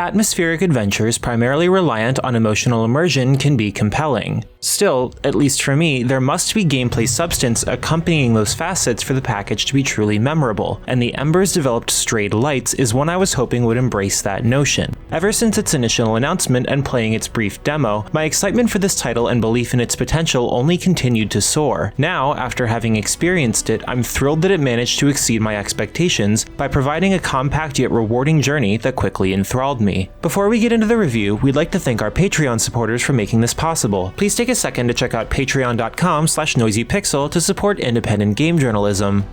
Atmospheric adventures primarily reliant on emotional immersion can be compelling. Still, at least for me, there must be gameplay substance accompanying those facets for the package to be truly memorable, and the Embers developed Strayed Lights is one I was hoping would embrace that notion. Ever since its initial announcement and playing its brief demo, my excitement for this title and belief in its potential only continued to soar. Now, after having experienced it, I'm thrilled that it managed to exceed my expectations by providing a compact yet rewarding journey that quickly enthralled me. Before we get into the review, we'd like to thank our Patreon supporters for making this possible. Please take a second to check out patreon.com/noisypixel to support independent game journalism.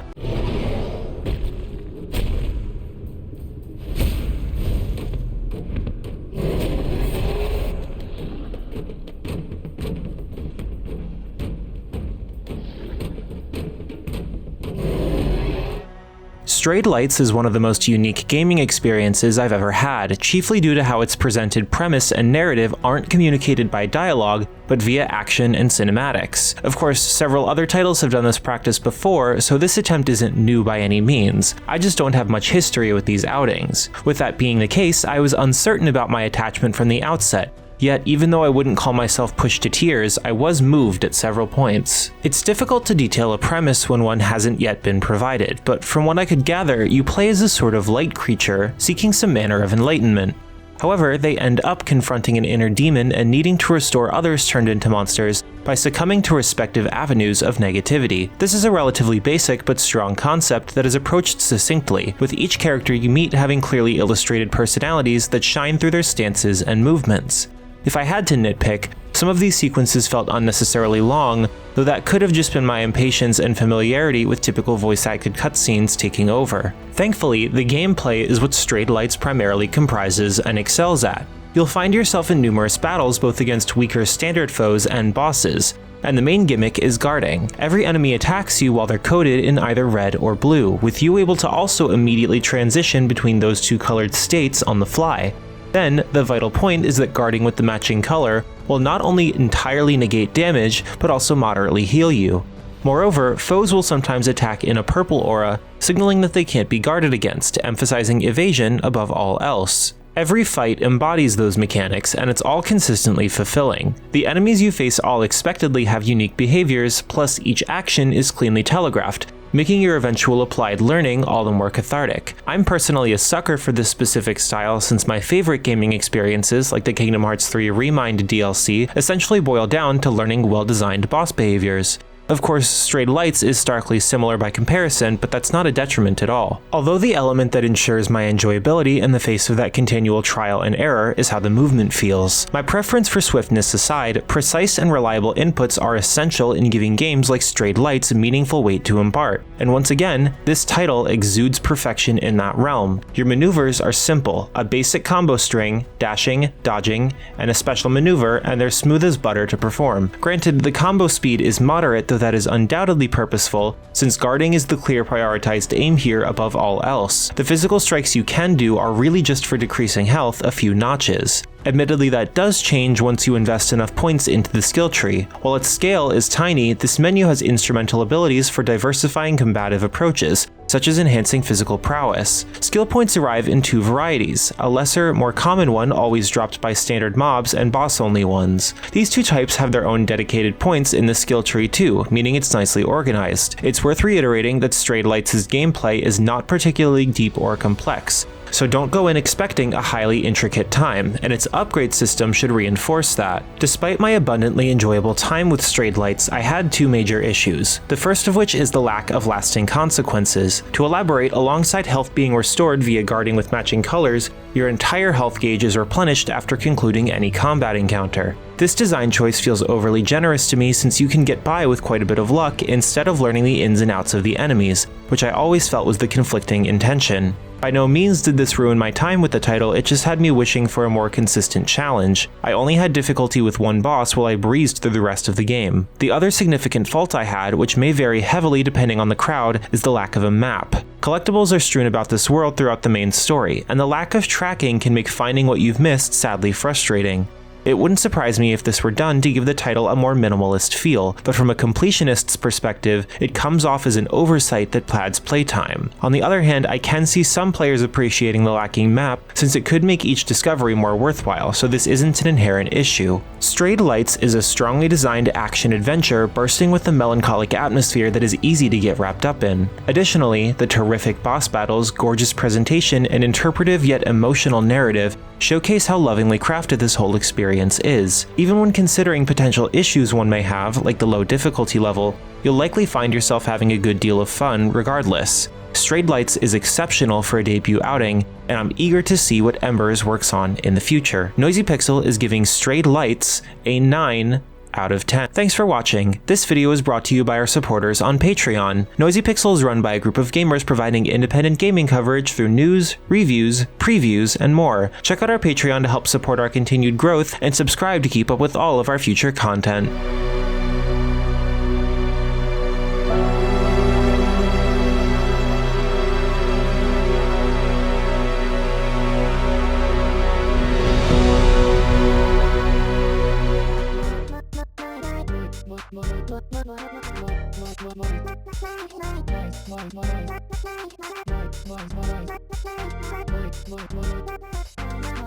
Strayed Lights is one of the most unique gaming experiences I've ever had, chiefly due to how its presented premise and narrative aren't communicated by dialogue, but via action and cinematics. Of course, several other titles have done this practice before, so this attempt isn't new by any means. I just don't have much history with these outings. With that being the case, I was uncertain about my attachment from the outset. Yet, even though I wouldn't call myself pushed to tears, I was moved at several points. It's difficult to detail a premise when one hasn't yet been provided, but from what I could gather, you play as a sort of light creature, seeking some manner of enlightenment. However, they end up confronting an inner demon and needing to restore others turned into monsters by succumbing to respective avenues of negativity. This is a relatively basic but strong concept that is approached succinctly, with each character you meet having clearly illustrated personalities that shine through their stances and movements. If I had to nitpick, some of these sequences felt unnecessarily long, though that could have just been my impatience and familiarity with typical voice-acted cutscenes taking over. Thankfully, the gameplay is what Strayed Lights primarily comprises and excels at. You'll find yourself in numerous battles both against weaker standard foes and bosses, and the main gimmick is guarding. Every enemy attacks you while they're coded in either red or blue, with you able to also immediately transition between those two colored states on the fly. Then, the vital point is that guarding with the matching color will not only entirely negate damage, but also moderately heal you. Moreover, foes will sometimes attack in a purple aura, signaling that they can't be guarded against, emphasizing evasion above all else. Every fight embodies those mechanics, and it's all consistently fulfilling. The enemies you face all expectedly have unique behaviors, plus each action is cleanly telegraphed, making your eventual applied learning all the more cathartic. I'm personally a sucker for this specific style since my favorite gaming experiences, like the Kingdom Hearts 3 Remind DLC, essentially boil down to learning well-designed boss behaviors. Of course, Strayed Lights is starkly similar by comparison, but that's not a detriment at all. Although the element that ensures my enjoyability in the face of that continual trial and error is how the movement feels. My preference for swiftness aside, precise and reliable inputs are essential in giving games like Strayed Lights a meaningful weight to impart. And once again, this title exudes perfection in that realm. Your maneuvers are simple, a basic combo string, dashing, dodging, and a special maneuver, and they're smooth as butter to perform. Granted, the combo speed is moderate, though that is undoubtedly purposeful, since guarding is the clear prioritized aim here above all else. The physical strikes you can do are really just for decreasing health a few notches. Admittedly, that does change once you invest enough points into the skill tree. While its scale is tiny, this menu has instrumental abilities for diversifying combative approaches, such as enhancing physical prowess. Skill points arrive in two varieties, a lesser, more common one always dropped by standard mobs and boss-only ones. These two types have their own dedicated points in the skill tree too, meaning it's nicely organized. It's worth reiterating that Strayed Lights' gameplay is not particularly deep or complex, so don't go in expecting a highly intricate time, and its upgrade system should reinforce that. Despite my abundantly enjoyable time with Strayed Lights, I had two major issues, the first of which is the lack of lasting consequences. To elaborate, alongside health being restored via guarding with matching colors, your entire health gauge is replenished after concluding any combat encounter. This design choice feels overly generous to me since you can get by with quite a bit of luck instead of learning the ins and outs of the enemies, which I always felt was the conflicting intention. By no means did this ruin my time with the title, it just had me wishing for a more consistent challenge. I only had difficulty with one boss while I breezed through the rest of the game. The other significant fault I had, which may vary heavily depending on the crowd, is the lack of a map. Collectibles are strewn about this world throughout the main story, and the lack of tracking can make finding what you've missed sadly frustrating. It wouldn't surprise me if this were done to give the title a more minimalist feel, but from a completionist's perspective, it comes off as an oversight that pads playtime. On the other hand, I can see some players appreciating the lacking map, since it could make each discovery more worthwhile, so this isn't an inherent issue. Strayed Lights is a strongly designed action-adventure bursting with a melancholic atmosphere that is easy to get wrapped up in. Additionally, the terrific boss battles, gorgeous presentation, and interpretive yet emotional narrative showcase how lovingly crafted this whole experience is. Even when considering potential issues one may have, like the low difficulty level, you'll likely find yourself having a good deal of fun regardless. Strayed Lights is exceptional for a debut outing, and I'm eager to see what Embers works on in the future. Noisy Pixel is giving Strayed Lights a 9 out of 10. Thanks for watching. This video is brought to you by our supporters on Patreon. Noisy Pixel is run by a group of gamers providing independent gaming coverage through news, reviews, previews, and more. Check out our Patreon to help support our continued growth, and subscribe to keep up with all of our future content.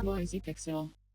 Noisy Pixel.